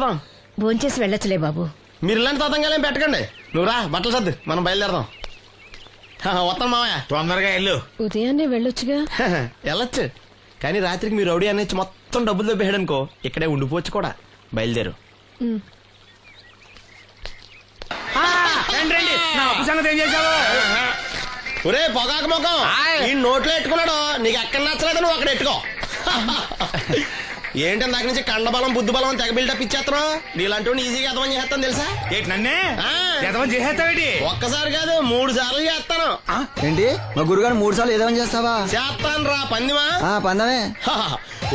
వెళ్దాం. భోంచేసి వెళ్ళొచ్చులే బాబు. మీరు ఇలాంటి తతంగాలేం పెట్టకండి. నువ్వు రా, బట్టలు సర్దు, మనం బయలుదేరదాం. వస్తాం మావయ్య. తొందరగా వెళ్ళు. ఉదయాన్నే వెళ్ళొచ్చుగా. వెళ్ళొచ్చు, కానీ రాత్రికి మీరు రౌడీ అనేది మొత్తం డబ్బులు దొబ్బేయడనుకో ఇక్కడే ఉండిపోవచ్చు కూడా. బయలుదేరు. రండి, నా అప్పు సంగతి ఏం చేశావు? ఒరే పొగాకు ముఖం, ఈ నోట్లో ఎట్టుకున్నాడు. నీకు ఎక్కడ నచ్చలేదు, నువ్వు అక్కడ ఎట్టుకో. ఏంటి దాని నుంచి కండబలం బుద్ధి బలం తెగ బిల్డప్ ఇచ్చేస్తున్నావు. నీలాంటి ఈజీగా ఎదవం చేస్తాను తెలుసా? ఏంటి నన్నే ఎదవం చేసేస్తావేటి? ఒక్కసారి కాదు 3 సార్లు చేస్తాను. ఏంటి మా గురుగారు 3 సార్లు ఎదవం చేస్తావా? చేస్తాను రా పందిమా. పందమే.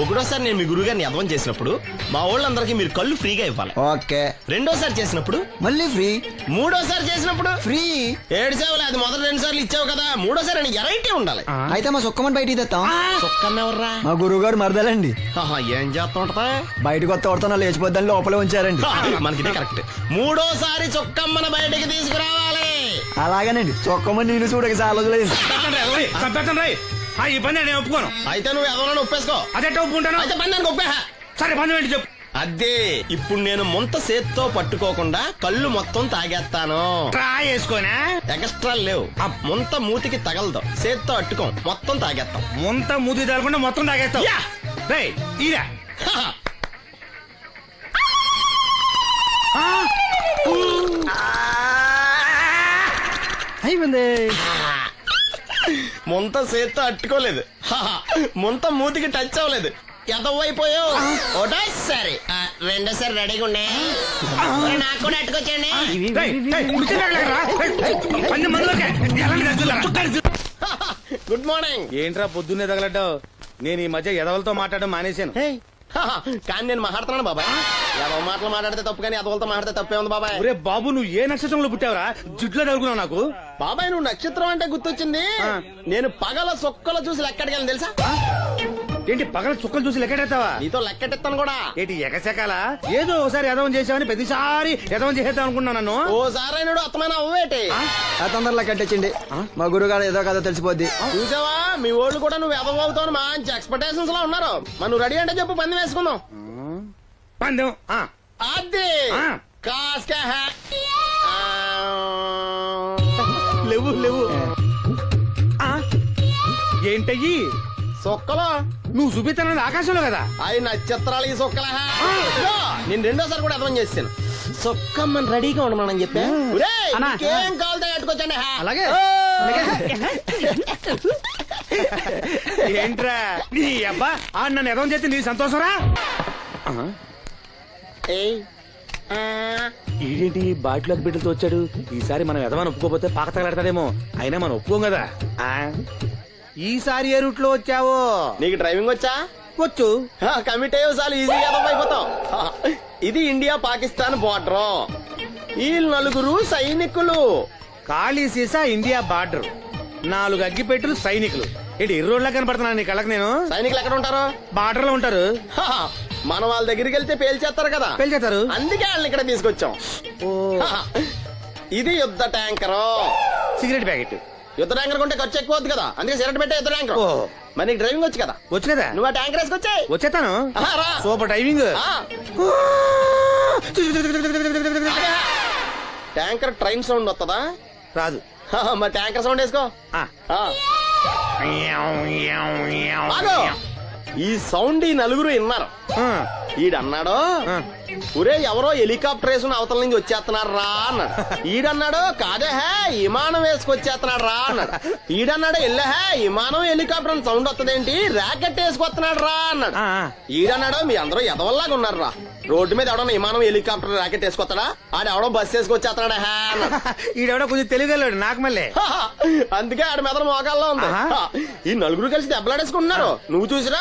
ఒకటోసారి నేను మీ గురువు గారిని ఎదవం చేసినప్పుడు మా వాళ్ళందరికీ మీరు కళ్ళు ఫ్రీగా ఇవ్వాలి. ఓకే. రెండోసారి చేసినప్పుడు మళ్ళీ ఫ్రీ. మూడోసారి చేసినప్పుడు ఫ్రీ. 7 సేవలు అది మొదటి 2 సార్లు ఇచ్చావు కదా, మూడోసారి ఎరైటీ ఉండాలి. అయితే మా సుక్కమని బయటికి తెస్తాం. చొక్కన్నెవర్రా? మా గురువు గారు మరదలండి. ఏం చేస్తా ఉంటదా? బయటకు వస్తే కొడతా లేచిపోద్దని లోపలే ఉంచారండి. మనకి కరెక్ట్. మూడోసారి చొక్కమ్మన బయటికి తీసుకురావాలి. అలాగేనండి. చొక్కమని నేను చూడక చాలా లేదు. ఈ పని నేను ఒప్పుకోను. అయితే నువ్వు ఎవరైనా ఒప్పేసుకో. అదే ఒప్పుకుంటాను. అయితే పని దానికి ఒప్పేహ. సరే పని ఏంటి చెప్పు. అదే ఇప్పుడు నేను ముంత చేత్తో పట్టుకోకుండా కళ్ళు మొత్తం తాగేస్తాను. ట్రై చేసుకోనా? ఎక్స్ట్రా లేవు. ముంత మూతికి తగలదు, చేత్తో అట్టుకోం, మొత్తం తాగేస్తాం. ముంత మూతి తగలకుండా మొత్తం తాగేస్తావు. ఇదా అయిపోయింది. ముంత చేత్తో అట్టుకోలేదు, ముంత మూతికి టచ్ అవ్వలేదు, ఎదవైపోయావు. ఒకటోసారి రెండోసారి రెడీగా ఉండే. నాకు కూడా అట్టుకొచ్చండి. Good morning. ఏంట్రా పొద్దున్నే తగలడ్డావు? నేను ఈ మధ్య ఎదవలతో మాట్లాడడం మానేశాను. కానీ నేను మాట్లాడుతున్నాను బాబాయ్. ఎదవ మాటలు మాట్లాడితే తప్పు, కానీ ఎదవలతో మాట్లాడితే తప్పే ఉంది బాబాయ్. ఒరే బాబు, నువ్వు ఏ నక్షత్రంలో పుట్టావురా? జుట్లో తగులుకున్నావు నాకు. బాబాయ్ నువ్వు నక్షత్రం అంటే గుర్తొచ్చింది. నేను పగల సొక్కలు చూసి లెక్కడికెళ్ళను తెలుసా? ఏంటి పగల చుక్కలు చూసి లెక్కెడతావా? నీతో లెక్కెట్టిస్తాను కూడా. ఏంటి ఎగసెకాల? ఏదో ఒకసారి ఎదవం చేసావని ప్రతిసారి ఎదవం చేసేద్దాం అనుకున్నా నన్ను. ఓసారి అత్తమైన అవ్వేటి తొందరలో కట్టించండి. మా గురుగారు ఏదో కదా తెలిసిపోద్ది. చూసావా, మీ వాళ్ళు కూడా నువ్వు ఎదవ అవుతావు మంచి ఎక్స్పెక్టేషన్స్ లో ఉన్నారు. మరి నువ్వు రెడీ అంటే చెప్పు, పందెం వేసుకుందాం. పందెం అది లేవు లేవు. ఏంటయ్యి సొక్కలో నువ్వు చూపిస్తానది ఆకాశంలో కదా? అవి నక్షత్రాలు ఈ సొక్కల. నేను రెండోసారి కూడా అర్థం చేస్తాను. సొక్కమ్మని రెడీగా ఉండమని చెప్పా. ఏం కావాలి కట్టుకోవచ్చండి. అలాగే. ఏంట్రా నీ అబ్బా నన్ను ఎదవం చేస్తే నీ సంతోషరా? ఏంటి బాటిలోకి బిడ్డలతో వచ్చాడు? ఈసారి మనం ఎదవని ఒప్పుకోపోతే పాక తగలాడతాడేమో. అయినా మనం ఒప్పుకోం కదా. ఈసారి ఏ రూట్ లో వచ్చావో? నీకు డ్రైవింగ్ వచ్చా? వచ్చు. కమిట్ అయ్యే సార్లు ఈజీగా అయిపోతాం. ఇది ఇండియా పాకిస్తాన్ బోర్డర్. ఈ 4 సైనికులు. ఖాళీ సీసా ఇండియా బార్డర్, 4 అగ్గిపెట్టులు సైనికులు. ఏంటి ఎర్రోడ్లా కనపడుతున్నా నీ కళ్ళకి నేను? సైనికులు ఎక్కడ ఉంటారు? బార్డర్ లో ఉంటారు. మనం వాళ్ళ దగ్గరికి వెళ్తే పేల్చేస్తారు కదా. పేల్చేస్తారు. అందుకే వాళ్ళని ఇక్కడ తీసుకొచ్చాం. ఇది యుద్ధ ట్యాంకర్. Cigarette packet. యుద్ధ ట్యాంకర్ కొంటే ఖర్చు ఎక్కువ అవుతుంది కదా, అందుకే సిగరెట్ పెట్టే యుద్ధ ట్యాంకర్. మరి నీకు డ్రైవింగ్ వచ్చు కదా? వచ్చు కదా. నువ్వు ఆ ట్యాంకర్ వేసుకొచ్చాయి. వచ్చేస్తాను. Super driving. Tanker train sound వస్తుందా? రాదు. మరి ట్యాంకర్ సౌండ్ వేసుకో. ఈ సౌండ్ ఈ 4 విన్నారు. ఈడన్నాడు, ఒరే ఎవరో హెలికాప్టర్ వేసుకుని అవతల నుంచి వచ్చేస్తున్నాడు రా అన్నాడు. ఈడన్నాడు, కాదే విమానం వేసుకొచ్చేస్తున్నాడు రా అన్నాడు. ఈడన్నాడు, ఎల్లహే విమానం హెలికాప్టర్ అని సౌండ్ వస్తుందేంటి, ర్యాకెట్ వేసుకొస్తున్నాడు రా అన్నాడు. ఈడన్నాడు, మీ అందరూ ఎదవల్లాగా ఉన్నారు రా, రోడ్డు మీద ఎవడో విమానం హెలికాప్టర్ ర్యాకెట్ వేసుకొస్తాడా, ఆడెవడో బస్సు వేసుకొచ్చేస్తున్నాడా అన్నాడు. ఈడెవడో కొంచెం తెలియగలడు నాకు మళ్ళీ. అందుకే ఆడ మీద మోకాల్లో ఉంది. ఈ 4 కలిసి దెబ్బలాడేసుకుంటున్నారు. నువ్వు చూసిరా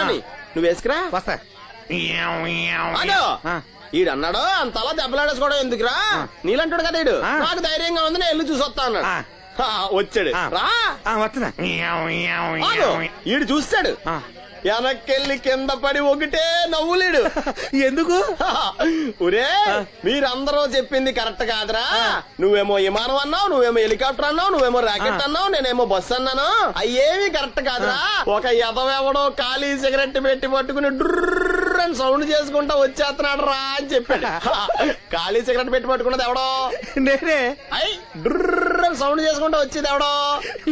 అని. నువ్వు వేసుకురా. వస్తా. ఈడన్నాడు, అంతలా దెబ్బలాడేసుకోవడం ఎందుకురా, నీలంటాడు కదా ఈడు, నాకు ధైర్యంగా ఉంది నేను వెళ్ళి చూసొస్తా అన్నాడు. వచ్చాడు రా. ఈడు చూస్తాడు, వెనక్కెళ్ళి కింద పడి ఒకటే నవ్వులేడు. ఎందుకు? ఒరే మీరందరూ చెప్పింది కరెక్ట్ కాదురా, నువ్వేమో విమానం అన్నావు, నువ్వేమో హెలికాప్టర్ అన్నావు, నువ్వేమో రాకెట్ అన్నావు, నేనేమో బస్సు అన్నాను, అయ్యేమి కరెక్ట్ కాదురా. ఒక ఎదవెవడో ఖాళీ సిగరెట్ పెట్టి పట్టుకుని డ్రర్ డ్రర్ అని సౌండ్ చేసుకుంటా వచ్చేస్తున్నాడు రా అని చెప్పాడు. ఖాళీ సిగరెట్ పెట్టి పట్టుకున్నది ఎవడో. నేనే. అయ్ డ్రర్ అని సౌండ్ చేసుకుంటా వచ్చేది ఎవడో.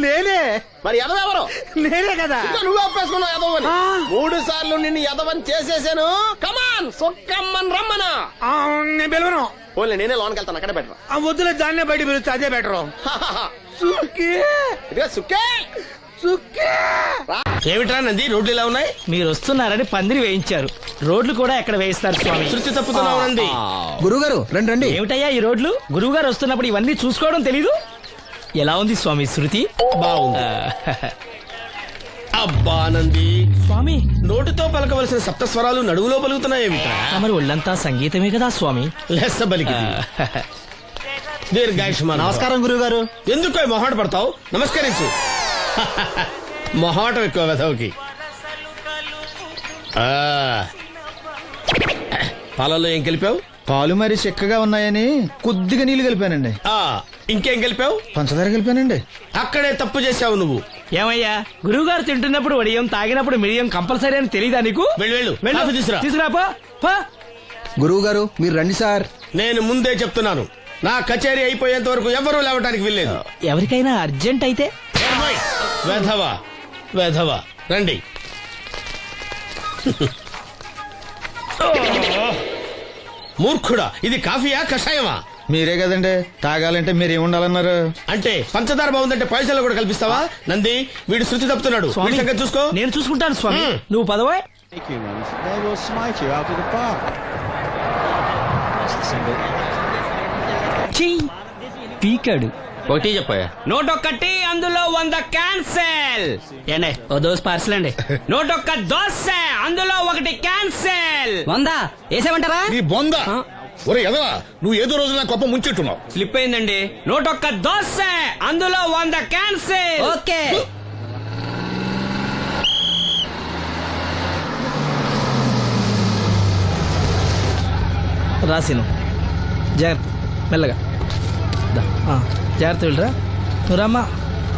నేనే. మరి ఎదవెవరు? నేనే కదా. ఇంకా నువ్వు ఒప్పేసుకున్నావు ఎదవని. 3 సార్లు నిన్ను ఎదవని చేసేసాను. కమాన్ సొక్కమ్మని రమ్మనా. నేను పిలవను. ఓన్లీ నేనే లోన్కి వెళ్తాను, అక్కడే బెటర్. ఆ వద్దులే, దాన్నే బయట పిలుస్తా, అదే బెటరు. ఇదిగో సుక్కే ఏమిట్రా నంది, రోడ్లు ఇలా ఉన్నాయి? మీరు వస్తున్నారని పందిరి వేయించారు. రోడ్లు కూడా ఎక్కడ వేయిస్తారు స్వామి? శృతి తప్పుతున్నావు నంది. గురుగారు రండి రండి. ఏమిటయ్యా ఈ రోడ్లు? గురువు గారు వస్తున్నప్పుడు ఇవన్నీ చూసుకోవడం తెలీదు? ఎలా ఉంది స్వామి శృతి? బాగుంది. అబ్బా నంది, స్వామి నోటితో పలకవలసిన సప్తస్వరాలు నడువులో పలుకుతున్నాయేమిట్రా? తమరి ఒళ్ళంతా సంగీతమే కదా స్వామి. లెస్స బలికి దీర్ఘాయుష్మాన్. నమస్కారం గురుగారు. ఎందుకో మొహాట పడతావు? నమస్కరించు. మొహాటం ఎక్కువ వెధవుకి. పాలలో ఏం కలిపావు? పాలు మరి చిక్కగా ఉన్నాయని కొద్దిగా నీళ్లు కలిపానండి. ఇంకేం కలిపావు? పంచదార కలిపానండి. అక్కడే తప్పు చేశావు నువ్వు. ఏమయ్యా, గురువు గారు తింటున్నప్పుడు వడియం, తాగినప్పుడు మిడియం కంపల్సరీ అని తెలీదా నీకు? వెళ్ళు కాఫీ తీసురా. తీసుకురాపో. గురువు గారు మీరు రండి సార్. నేను ముందే చెప్తున్నాను, నా కచేరీ అయిపోయేంత వరకు ఎవరూ లేవటానికి వెళ్ళలేదు. ఎవరికైనా అర్జెంట్ అయితే వెధవా వెధవా రండి. మూర్ఖుడా, ఇది కాఫీయా కషాయమా? మీరే కదండి తాగాలంటే మీరు ఏముండాలన్నారు? అంటే పంచదార బాగుందంటే పైసలు కూడా కల్పిస్తావా? నంది, వీడు శృతి తప్పుతున్నాడు. వీడి సంగతి చూసుకో. నేను చూసుకుంటాను స్వామి. నువ్వు పదవే. పీకాడు. ఒకటి చెప్పాయా? నోటొక్కటి, అందులో 100 క్యాన్సెల్. ఏండే ఓ దోస్ పార్సల్ అండి. నోటొక్క దోశ, అందులో 1 క్యాన్సెల్. 100 వేసేమంటారా? నీ బొంద. ఒరే ఎదవా, నువ్వు ఏదో రోజు నా కొప్ప ముంచెట్టున్నావు. స్లిప్ అయిందండి. నోటొక్క దోశ, అందులో 100 క్యాన్సెల్. ఓకే. రాసిను జాగ్రత్త, మెల్లగా జాగ్రత్త వెళ్ళరా. నువ్వు రామ్మా,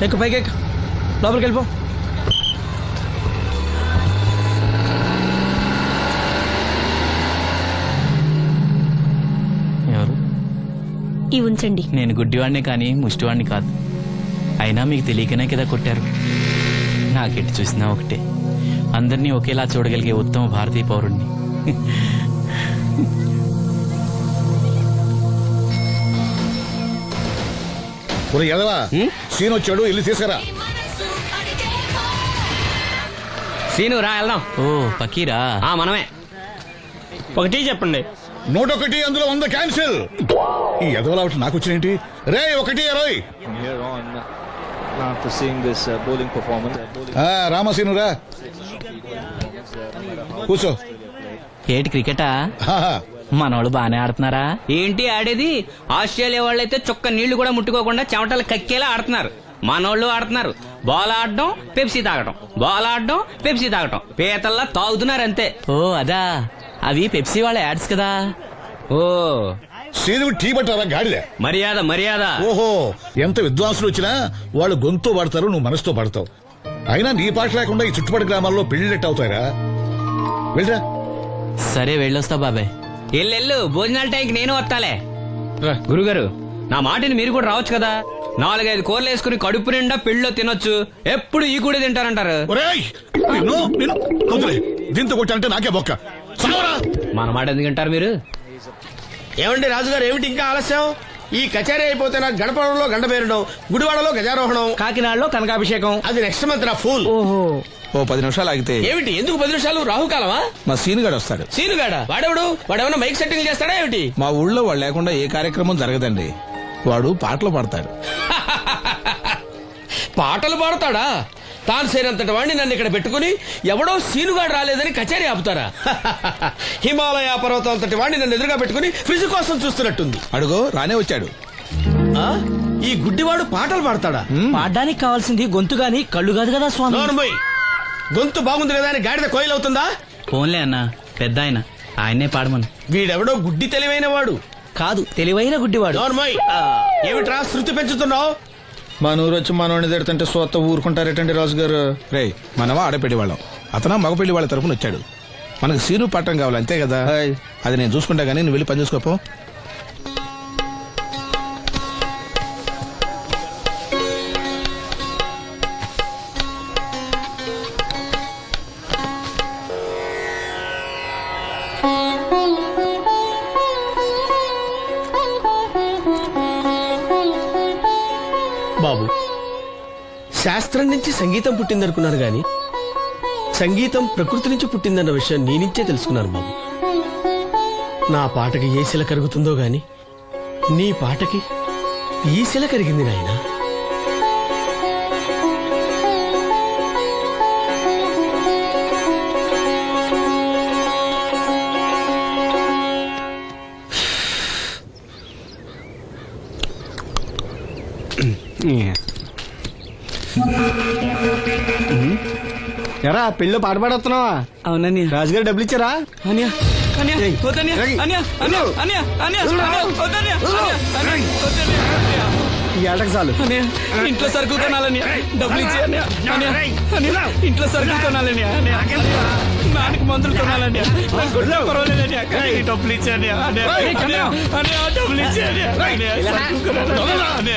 ఎక్కు పైకి ఎక్కు, లోపలికి వెళ్ళిపో. ఎవరు? ఈ ఉంచండి. నేను గుడ్డివాడిని కానీ ముష్టివాడిని కాదు. అయినా మీకు తెలియకనే కదా కొట్టారు. నాకెట్టి చూసినా ఒకటే, అందరినీ ఒకేలా చూడగలిగే ఉత్తమ భారతీయ పౌరుణ్ణి. ఒరే ఎదవా, సీన్ వచ్చాడు, వెళ్ళి తీసుకురా. సీను రా వెళ్దాం. ఓ పకీరా, మనమే. ఒకటి చెప్పండి. 101, అందులో 100 క్యాన్సిల్. ఈ ఎదవలా ఒకటి నాకు వచ్చినేంటి? రే 1-20. After seeing this bowling performance, రామసీను రా, కూర్చో. ఏటి క్రికెటా? మనోళ్ళు బానే ఆడుతున్నారా? ఏంటి ఆడేది? ఆస్ట్రేలియా వాళ్ళైతే చొక్క నీళ్లు కూడా ముట్టుకోకుండా చెమటలు కక్కేలా ఆడుతున్నారు. మనోళ్ళు ఆడుతున్నారు బాల్ ఆడడం, పెప్సీ తాగటం, బాల్ ఆడడం, పెప్సీ తాగటం, పీతల్లా తాగుతున్నారు అంతే. ఓ అదా, అవి పెప్సీ వాళ్ళ యాడ్స్ కదా. ఓ సీను టీ పట్టారా గాడిలే. మర్యాద మర్యాద. ఓహో, ఎంత విద్వాంసులు వచ్చినా వాళ్ళు గొంతు పడతారు, నువ్వు మనసుతో పడతావు. అయినా నీ పాట లేకుండా ఈ చుట్టుపక్కల గ్రామాల్లో పెళ్లిళ్ళెట్ అవుతాయిరా. వెళ్ళరా. సరే వెళ్ళొస్తా బాబాయ్. ఎల్లెళ్ళు, భోజనాల టైంకి నేను వస్తాలే. గురుగారు, నా మాటిని మీరు కూడా రావచ్చు కదా. 4-5 కూరలు వేసుకుని కడుపు నిండా పెళ్ళిలో తినొచ్చు. ఎప్పుడు ఈ కూడా తింటారంటారు. దీంతో కొట్టాలంటే నాకే బొక్క. మన మాట ఎందుకు తింటారు మీరు? ఏమండి రాజుగారు, ఏమిటి ఇంకా ఆలస్యం? ఈ కచేరీ అయిపోతే నాకు గణపవరంలో గంట పేరడం, గుడివాడలో గజారోహణం, కాకినాడలో కనకాభిషేకం. అది నెక్స్ట్ మంత్ నా ఫూల్. ఓహో, ఓ 10 నిమిషాలు ఆగితే. ఏమిటి, ఎందుకు 10 నిమిషాలు? రాహుకాలమా? మా సీనుగాడు వస్తాడు. సీనుగాడా? వాడేమన్నా మైక్ సెట్టింగ్ చేస్తాడా ఏమిటి? మా ఊళ్ళో వాడు లేకుండా ఏ కార్యక్రమం జరగదండి. వాడు పాటలు పాడతాడు. పాటలు పాడతాడా? తాను సేనంతటి వాడిని నన్ను ఇక్కడ పెట్టుకుని ఎవడో సీనుగాడు రాలేదని కచేరీ ఆపుతారా? హిమాలయ పర్వతం అంతటి వాడిని నన్ను ఎదురుగా పెట్టుకుని ఫ్రిజ్ కోసం చూస్తున్నట్టుంది. అడుగో రానే వచ్చాడు. ఈ గుడ్డివాడు పాటలు పాడతాడా? పాడడానికి కావాల్సింది గొంతు గాని కళ్ళు కాదు కదా స్వామి. నోర్మోయ్, గొంతు బాగుంది కదా అని గాడిద కోయిలవుతుందా? ఫోన్లే అన్న, పెద్ద ఆయన్నే పాడమను. వీడెవడో గుడ్డి తెలివైన వాడు కాదు, తెలివైన గుడ్డివాడు. నోర్మోయ్, ఏమిట్రా శృతి పెంచుతున్నావు? మన ఊరు వచ్చి మనోడిని తిడుతుంటే సొత్త ఊరుకుంటారేటండి రాజు గారు? రే, మనమా ఆడపెళ్లి వాళ్ళం, అతను మగ పెళ్లి వాళ్ళ తరపున వచ్చాడు. మనకు సీను పట్టం కావాలి అంతే కదా. అది నేను చూసుకుంటా గానీ నువ్వు వెళ్ళి పని చూసుకోపో. బాబు, శాస్త్రం నుంచి సంగీతం పుట్టిందనుకున్నాను గాని సంగీతం ప్రకృతి నుంచి పుట్టిందన్న విషయం నీ నుంచే తెలుసుకున్నాను బాబు. నా పాటకి ఏ శిల కరుగుతుందో గాని నీ పాటకి ఈ శిల కరిగింది నాయనా. ఎరా పెళ్ళి పాట పాడుతున్నావా? అవునని రాజుగారు డబ్బులు ఇచ్చారా? అన్యా అన్యా ఏయ్, వద్దన్యా ఏయ్, అన్యా అన్యా అన్యా అన్యా అన్యా వద్దన్యా ఈ ఏటకు చాలు. అన్యా ఇంట్లో సరుకులు కొనాలని డబ్బులు ఇచ్చి అన్యా అన్యా అన్యా ఇంట్లో సరుకులు కొనాలని అన్యా నాన్నకి మందులు కొనాలని పర్వాలేదని డబ్బులు ఇచ్చి అన్యా అన్యా అన్యా డబ్బులు ఇచ్చి అన్యా అన్యా సరుకులు కొనాలని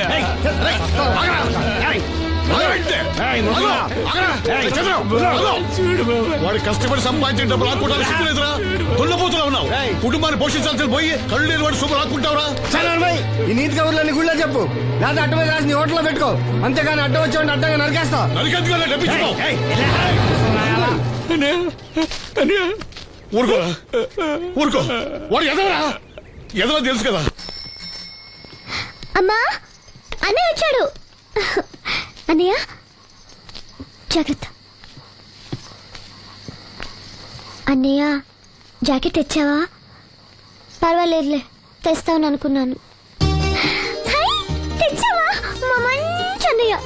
వాడి కష్టపడి సంపాదించిన డబ్బులు లాక్కుంటారు సిగ్గులేదురా? దున్నపోతులా ఉన్నావు. కుటుంబాన్ని పోషించాల్సిన పోయి కళ్ళు లేని వాడు శుభ్రం లాక్కుంటావురా? ఈ నీతి కబుర్లన్నీ గుళ్ళో చెప్పు, లేదా అడ్డమే రాసి నీ హోటల్లో పెట్టుకో. అంతేగాని అడ్డం వచ్చేవాడిని అడ్డంగా నరికేస్తా. నరికెందుకు డబ్బిచ్చుకో. ఊరుకోరా, ఊరుకో. వాడు ఎదవరా? ఎదవ తెలుసు కదా. అమ్మా, అన్నయ్య వచ్చాడు. అన్నయ్య జాగ్రత్త. అన్నయ్య జాకెట్ తెచ్చావా? పర్వాలేదులే, తెస్తావని అనుకున్నాను. హై, తెచ్చావా? మా మంచి అన్నయ్య.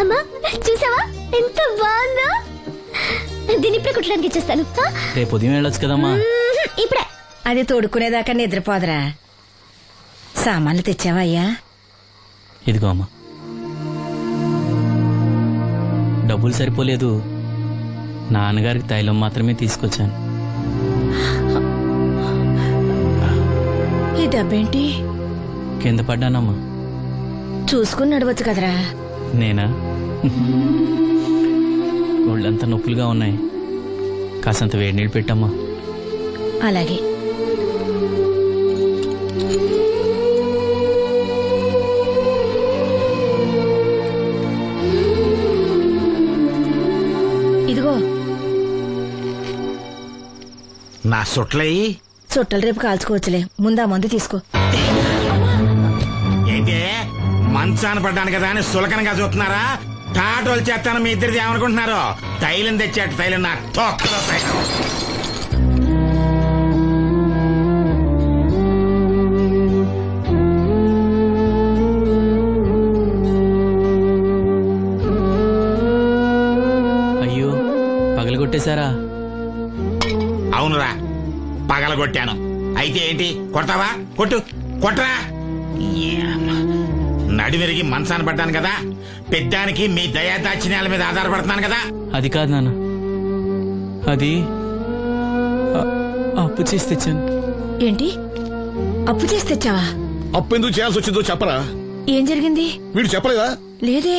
అమ్మా చూసావా ఎంత బాగుందో? దీన్ని ఇప్పుడే కుట్టడానికి ఇచ్చేస్తాను. రేపు ఉదయం వెళ్ళొచ్చు కదమ్మా. ఇప్పుడే. అది తోడుకునేదాకా నిద్రపోదరా. సామాన్లు తెచ్చావా అయ్యా? ఇదిగో అమ్మా. డబ్బులు సరిపోలేదు, నాన్నగారికి తైలం మాత్రమే తీసుకొచ్చాను. ఈ డబ్బేంటి? కింద పడ్డానమ్మా. చూసుకుని నడవచ్చు కదరా. నేనా? ఒళ్ళంతా నొప్పులుగా ఉన్నాయి, కాసంత వేడి నీళ్ళు పెట్టమ్మా. అలాగే. ఇదిగో నా సొట్లయి చుట్టలు రేపు కాల్చుకోవచ్చులే, ముందా మందు తీసుకో. ఏంటి మంచాన పడ్డాను కదా అని సులకనగా చూస్తున్నారా? టాటోలు చేస్తాను మీ ఇద్దరిది ఏమనుకుంటున్నారు? తైలం తెచ్చాడు, తైలం నా తొక్కలో తైలం. అయ్యో, పగలగొట్టేశారా? అవునురా, పగలగొట్టాను. అయితే ఏంటి, కొడతావా? కొట్టు, కొట్టరా. నడివిరిగి మంచాన పడ్డాను కదా, పెద్దానికి మీ దయాదాచిన్యాల మీద ఆధారపడుతున్నాను కదా. అది కాదు నాన్న, అది అప్పు చేసి తెచ్చాను. ఏంటి, అప్పు చేసి తెచ్చావా? అప్పు ఎందుకు చేయాల్సి వచ్చిందో చెప్పరా? ఏం జరిగింది? వీడు చెప్పలేదా? లేదే.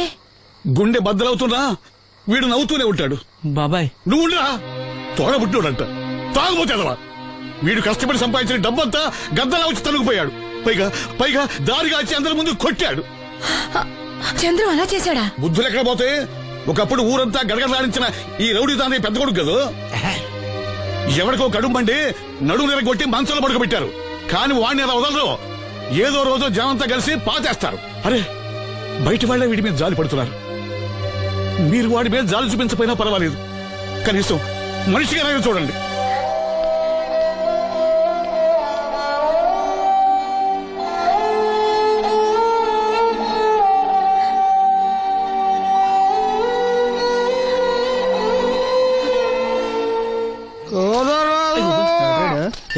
గుండె బద్దలవుతున్నా వీడు నవ్వుతూనే ఉంటాడు. బాబాయ్, నువ్వు ఉండరా? తోడబుట్టినోడంట, తాగుపోతేదవా. వీడు కష్టపడి సంపాదించిన డబ్బంతా గద్దలా వచ్చి తనుకుపోయాడు. పైగా పైగా దారిగా వచ్చి అందరి ముందు కొట్టాడు. చంద్రు అలా చేశాడా? బుద్ధులు ఎక్కడ పోతే, ఒకప్పుడు ఊరంతా గడగడలాడించిన ఈ రౌడీ దాని పెద్ద కొడుకు కదా. ఎవరికో కడుంబండి నడుము నిరగొట్టి మంచంలో పడుకోబెట్టారు. కాని వాడిని అలా వదలరు. ఏదో రోజు జనంతా కలిసి పాతేస్తారు. అరే, బయట వాళ్ళే వీడి మీద జాలి పడుతున్నారు. మీరు వాడి మీద జాలి చూపించకపోయినా పర్వాలేదు, కనీసం మనిషిగా చూడండి.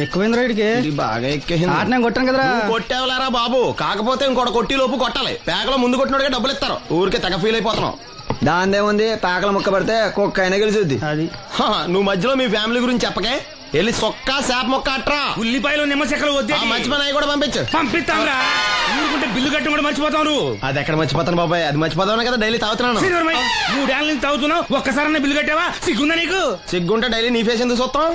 ఎక్కువైంది రైడ్కి, బాగా ఎక్కేసింది. ఆటనే కొట్టాను కదరా. కొట్టేవలేరా బాబు, కాకపోతే ఇంకోటి కొట్టి లోపు కొట్టాలి. పేకలో ముందు కొట్టినోడిగా డబ్బులు ఇస్తారు. ఊరికే తెగ ఫీల్ అయిపోతున్నావు. దాందేముంది, పేకల ముక్క పడితే కుక్క అయినా గెలిచుద్ది. అది హ, నువ్వు మధ్యలో మీ ఫ్యామిలీ గురించి చెప్పకే. వెళ్ళి సొక్క చేప మొక్క అట్రా. ఉల్లిపాయలు నిమ్మ చెక్కలు వద్దే. మంచి పని అవి కూడా పంపించు. పంపిస్తాంరా. ఊరుకుంటే బిల్లు కట్టడం కూడా మర్చిపోతావు నువ్వు. అది ఎక్కడ మర్చిపోతాను బాబాయ్, అది మర్చిపోతాను కదా డైలీ తాగుతున్నాను. 3 ఏళ్ళ నుంచి తాగుతున్నావు, ఒక్కసారన్నా బిల్లు కట్టావా? సిగ్గుందా నీకు? సిగ్గుంటే డైలీ నీ ఫేస్ ఎందుకు చూస్తాం?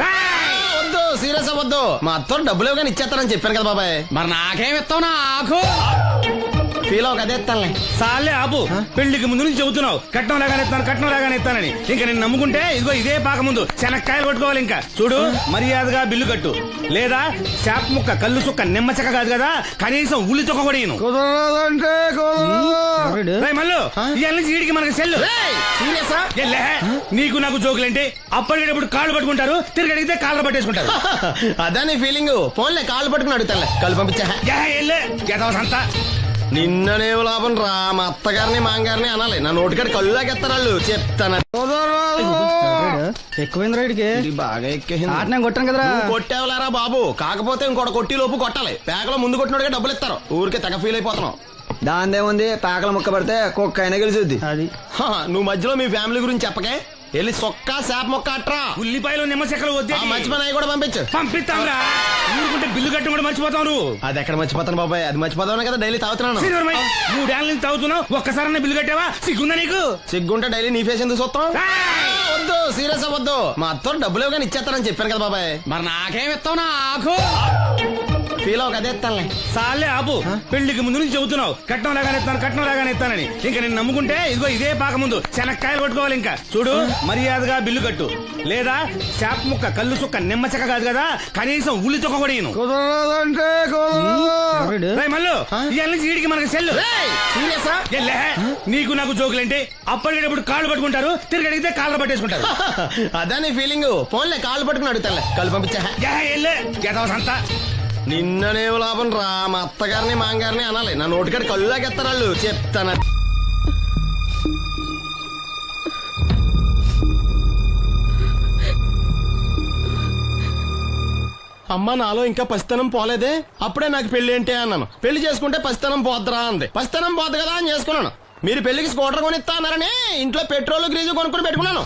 వద్దు, సీరియస్ అవ్వద్దు. మా అత్త డబ్బులు కానీ ఇచ్చేస్తానని చెప్పాను కదా బాబాయ్. మరి నాకేం ఇస్తావు నాకు? ఫీల్ అవ్వక అదే ఇస్తానులే. సాలే ఆపు. పెళ్లికి ముందు నుంచి చెబుతున్నావు కట్నం లాగానే ఇస్తాను, కట్నం లాగానే ఇస్తానని. ఇంకా నేను నమ్ముకుంటే ఇదిగో ఇదే పాక ముందు శనక్కాయలు కొట్టుకోవాలి. ఇంకా చూడు, మర్యాదగా బిల్లు కట్టు, లేదా చేప ముక్క, కళ్ళు చుక్క, నిమ్మ చెక్క కాదు కదా, కనీసం ఉల్లి చుక్క కూడా ఇయ్యను. కుదరదంటే రేయ్ మల్లు, ఇవాళ నుంచి వీడికి మనకి సెల్లు. సీరియసా? ఎల్లే, నీకు నాకు జోకులేంటి? అప్పటికేటప్పుడు కాళ్ళు పట్టుకుంటారు, తిరిగి అడిగితే కాళ్ళు పట్టేసుకుంటారు. అదే నీ ఫీలింగ్. ఫోన్లే కాళ్ళు పట్టుకుని అడుగుతానులే, కళ్ళు పంపించా. సంతా నిన్ననే లాభం రా. మా అత్తగారిని మాంగారిని అనాలి, నా నోటికాడ కళ్ళు లాగెత్తారు వాళ్ళు. చెప్తాను. ఎక్కువైంది రైడ్కి బాగా ఎక్కేసింది. నేను కొట్టాను కదరా. కొట్టేవలేరా బాబు, కాకపోతే ఇంకోటి కొట్టి లోపు కొట్టాలి. పేకలో ముందు కొట్టినోడిగా డబ్బులు ఇస్తారు. ఊరికే తెగ ఫీల్ అయిపోతున్నావు. దాందేముంది, పేకల ముక్క పడితే కుక్క అయినా గెలిచుద్ది. అది నువ్వు మధ్యలో మీ ఫ్యామిలీ గురించి చెప్పకే. వెళ్ళి సొక్క చేప మొక్క అట్రా. ఉల్లిపాయలు నిమ్మ చెక్కలు వద్దే. మంచి పని అవి కూడా పంపించు. పంపిస్తాంరా. ఊరుకుంటే బిల్లు కట్టడం కూడా మర్చిపోతావు నువ్వు. అది ఎక్కడ మర్చిపోతాను బాబాయ్, అది మర్చిపోతాను కదా డైలీ తాగుతున్నాను. 3 ఏళ్ళ నుంచి తాగుతున్నావు, ఒక్కసారన్నా బిల్లు కట్టావా? సిగ్గుందా నీకు? సిగ్గుంటే డైలీ నీ ఫేస్ ఎందుకు చూస్తాం? వద్దు, సీరియస్ అవ్వద్దు. మా అత్త డబ్బులు కానీ ఇచ్చేస్తానని చెప్పాను కదా బాబాయ్. మరి నాకేం ఇస్తావు నాకు? ఫీల్ అవ్వక అదే ఇస్తానులే. సాలే ఆపు. పెళ్లికి ముందు నుంచి చెబుతున్నావు కట్నం లాగానే ఇస్తాను, కట్నం లాగానే ఇస్తానని. ఇంకా నేను నమ్ముకుంటే ఇదిగో ఇదే పాక ముందు శనక్కాయలు కొట్టుకోవాలి. ఇంకా చూడు, మర్యాదగా బిల్లు కట్టు, లేదా చేప ముక్క, కళ్ళు చుక్క, నిమ్మ చెక్క కాదు కదా, కనీసం ఉల్లి చుక్క కూడా ఇయ్యను. కుదరదంటే రేయ్ మల్లు, ఇవాళ నుంచి వీడికి మనకి సెల్లు. సీరియసా? ఎల్లే, నీకు నాకు జోకులేంటి? అప్పటికేటప్పుడు కాళ్ళు పట్టుకుంటారు, తిరిగి అడిగితే కాళ్ళు పట్టేసుకుంటారు. అదే నీ ఫీలింగ్. ఫోన్లే కాళ్ళు పట్టుకుని అడుగుతానులే, కళ్ళు పంపించా. సంతా నిన్ననే లాభం రా. మా అత్తగారిని మాంగారిని అనాలి, నా నోటికాడ కళ్ళు లాగెత్తారు వాళ్ళు. చెప్తాను. అమ్మ, నాలో ఇంకా పసితనం పోలేదే. అప్పుడే నాకు పెళ్లి ఏంటి అన్నాను. పెళ్లి చేసుకుంటే పసితనం పోద్దురా అంది. పసితనం పోద్దు కదా అని చేసుకున్నాను. మీరు పెళ్లికి స్కూటర్ కొనిస్తా అన్నారని ఇంట్లో పెట్రోల్ గ్రీజు కొనుక్కుని పెట్టుకున్నాను.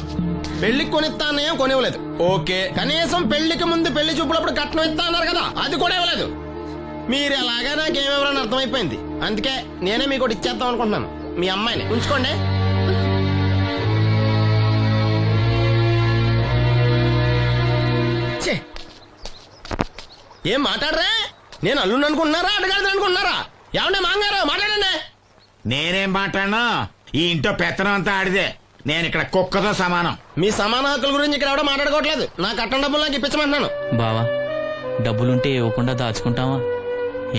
పెళ్లికి కొనిస్తా అన్నయ్య కొనివ్వలేదు. ఓకే, కనీసం పెళ్లికి ముందు పెళ్లి చూపులప్పుడు కట్నం ఇస్తా అన్నారు కదా, అది కూడా ఇవ్వలేదు. మీరు ఎలాగా నాకేమెవరని అర్థమైపోయింది. అందుకే నేనే మీకు ఒకటి ఇచ్చేద్దాం అనుకుంటున్నాను. మీ అమ్మాయిని ఉంచుకోండి. ఏం మాట్లాడరా? నేను అల్లుండి అనుకుంటున్నారా, అడగాలి అనుకుంటున్నారా? ఏమన్నా మాంగారు మాట్లాడండి. నేనేం మాట్లాడను, ఈ ఇంట్లో పెత్తనం అంతా ఆడిదే. నేను ఇక్కడ కుక్కతో సమానం. మీ సమాన హక్కుల గురించి ఇక్కడ ఎవడో మాట్లాడుకోవట్లేదు. నా కట్టం డబ్బులు నాకు ఇప్పించమంటున్నాను. బావా, డబ్బులుంటే ఇవ్వకుండా దాచుకుంటావా?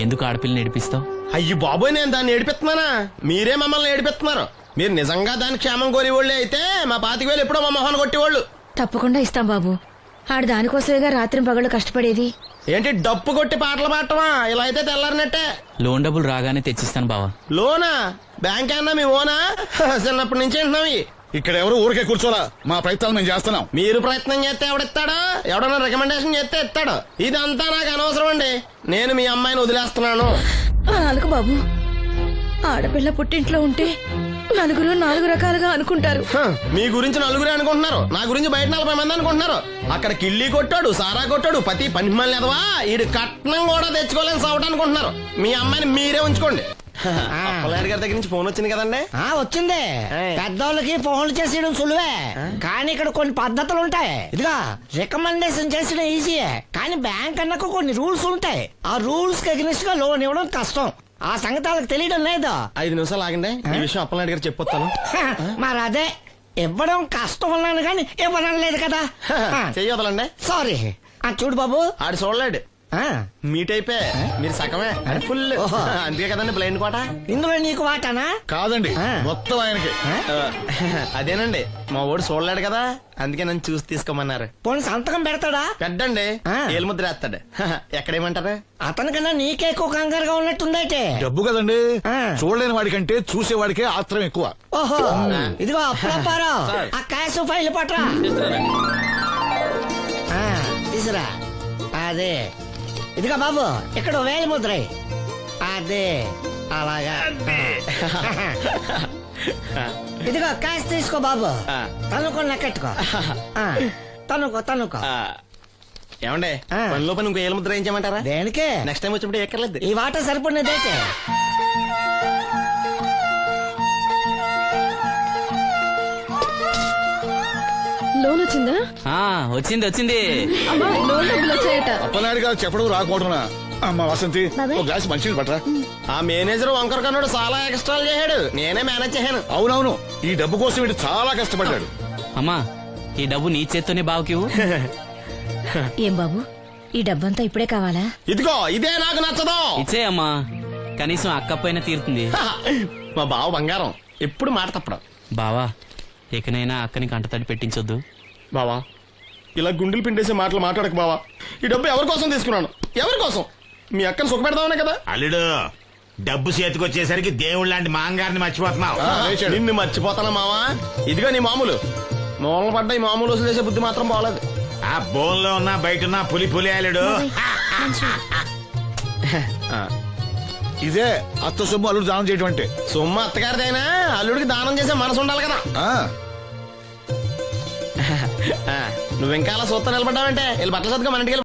ఎందుకు ఆడపిల్లని ఏడిపిస్తావు? అయ్యి బాబోయ్, నేను దాన్ని ఏడిపిస్తున్నానా? మీరే మమ్మల్ని ఏడిపిస్తున్నారు. మీరు నిజంగా దాని క్షేమం కోరేవాళ్ళే అయితే మా 25,000 ఎప్పుడో మా మొహాన్ని కొట్టేవాళ్ళు. తప్పకుండా ఇస్తాం బాబు. ఆడు దానికోసమేగా రాత్రి పగళ్ళు కష్టపడేది. ఏంటి డప్పు కొట్టి పాటలు పాడటమా? ఇలా అయితే తెల్లారినట్టే. లోన్ డబ్బులు రాగానే తెచ్చిస్తాను బావా. లోనా? బ్యాంక్ అన్నా మీ ఓనా? చిన్నప్పటి నుంచి వింటున్నాం. ఇక్కడ ఎవరు ఊరికే కూర్చోరా, మా ప్రయత్నాలు మేము చేస్తున్నాం. మీరు ప్రయత్నం చేస్తే ఎవడిస్తాడా? ఎవడన్నా రికమెండేషన్ చేస్తే ఇస్తాడు. ఇదంతా నాకు అనవసరం అండి. నేను మీ అమ్మాయిని వదిలేస్తున్నాను. అలాగే బాబు, ఆడపిల్ల పుట్టింట్లో ఉంటే నలుగురు 4 రకాలుగా అనుకుంటారు. మీ గురించి నలుగురే అనుకుంటున్నారు, నా గురించి బయట 40 మంది అనుకుంటున్నారు. అక్కడ కిళ్ళి కొట్టాడు, సారా కొట్టాడు, పతి పని మళ్ళీ ఎదవా, ఈడు కట్నం కూడా తెచ్చుకోలేని సవట అనుకుంటున్నారు. మీ అమ్మాయిని మీరే ఉంచుకోండి. అప్పలనాయుడు గారి దగ్గర నుంచి ఫోన్ వచ్చింది కదండి. వచ్చింది. పెద్దోళ్ళకి ఫోన్లు చేసేయడం సులువే, కానీ ఇక్కడ కొన్ని పద్ధతులు ఉంటాయి. ఇదిగా రికమెండేషన్ చేసడం ఈజీయే, కానీ బ్యాంక్ అన్నకు కొన్ని రూల్స్ ఉంటాయి. ఆ రూల్స్ కి అగ్నిస్ట్ గా లోన్ ఇవ్వడం కష్టం. ఆ సంగతి వాళ్ళకి తెలియడం లేదు. 5 నిమిషాలు ఆగండి, ఈ విషయం అప్పలనాయుడు గారు చెప్పొస్తాను. మరి అదే ఇవ్వడం కష్టం ఉన్నాను కానీ ఇవ్వడం లేదు కదా. చెయ్యొదలండి. సారీ. చూడు బాబు, ఆడు చూడలేడు. మీట్ అయిపోయి మీరు సగమే, ఫుల్. అందుకే కదండి బ్లైండ్ కోట. ఇందులో నీకు వాటానా? కాదండి, మొత్తం ఆయనకి. అదేనండి, మా ఓడు చూడలేడు కదా, అందుకే నన్ను చూసి తీసుకోమన్నారు. పోనీ సంతకం పెడతాడా? పెద్దండి, ఏలుముద్ర వేస్తాడు. ఎక్కడేమంటారు? అతనికన్నా నీకే ఎక్కువ కంగారుగా ఉన్నట్టుందైతే. డబ్బు కదండి, చూడలేని వాడికంటే చూసేవాడికే ఆత్రం ఎక్కువ. ఓహో, ఇదిగో అప్పుడప్పారావు, ఆ క్యాష్ ఫైల్ పట్రా. తీసురా. అదే, ఇదిగో బాబు, ఇక్కడ వేలి ముద్ర. అదే, అలాగా. ఇదిగో క్యాష్ తీసుకో బాబు. తనుకో, లెక్కెట్టుకో. తనుకో. ఏమండే పనిలో పని ఇంకో ఏళ్ళ ముద్ర ఏం చేయమంటారా? దేనికే? నెక్స్ట్ టైం వచ్చినప్పుడు ఎక్కర్లేదు. ఈ వాట సరిపడినదైతే లోన్ వచ్చిందా? వచ్చింది వచ్చింది. అమ్మా లోన్ డబ్బులు వచ్చాయట. అప్పనాయుడు గారు చెప్పడం రాకపోవడమా? అమ్మ వసంతి బాబాయ్. ఒక గ్లాస్ మంచినీళ్ళు పట్టరా. ఆ మేనేజర్ వంకర కన్నాడు చాలా ఎక్స్ట్రాలు చేశాడు, నేనే మేనేజ్ చేశాను. అవునవును, ఈ డబ్బు కోసం వీడు చాలా కష్టపడ్డాడు. అమ్మా ఈ డబ్బు నీ చేత్తోనే బావుకి ఏం బాబు ఈ డబ్బంతా ఇప్పుడే కావాలా? ఇదిగో ఇదే నాకు నచ్చదు. ఇచ్చే అమ్మా, కనీసం అక్క పైన తీరుతుంది. మా బావ బంగారం, ఎప్పుడు మాట తప్పడం. బావా ఇకనైనా అక్కని కంటతడి పెట్టించొద్దు. బావా ఇలా గుండెలు పిండేసే మాటలు మాట్లాడక బావా. ఈ డబ్బు ఎవరి కోసం తీసుకున్నాను? ఎవరి కోసం? మీ అక్కను సుఖపెడదామనే కదా. అల్లుడు డబ్బు చేతికొచ్చేసరికి దేవుళ్ళ లాంటి మాంగారిని మర్చిపోతున్నావు. నిన్ను మర్చిపోతానా మావా? ఇదిగో నీ మామూలు మూలన పడ్డ ఈ మామూలు వసూలు చేసే బుద్ధి మాత్రం బాగలేదు. ఆ బోన్లో ఉన్నా బయట ఉన్నా పులి పులి అల్లుడు. ఇదే అత్త సొమ్ము అల్లుడు దానం చేయటం అంటే. సొమ్ము అత్తగారిదైనా అల్లుడికి దానం చేసే మనసు ఉండాలి కదా. నువ్వు ఇంకా అలా సూత్రం నిలబడ్డావంటే వీళ్ళు బట్టల సత్తుగా మన ఇంటికి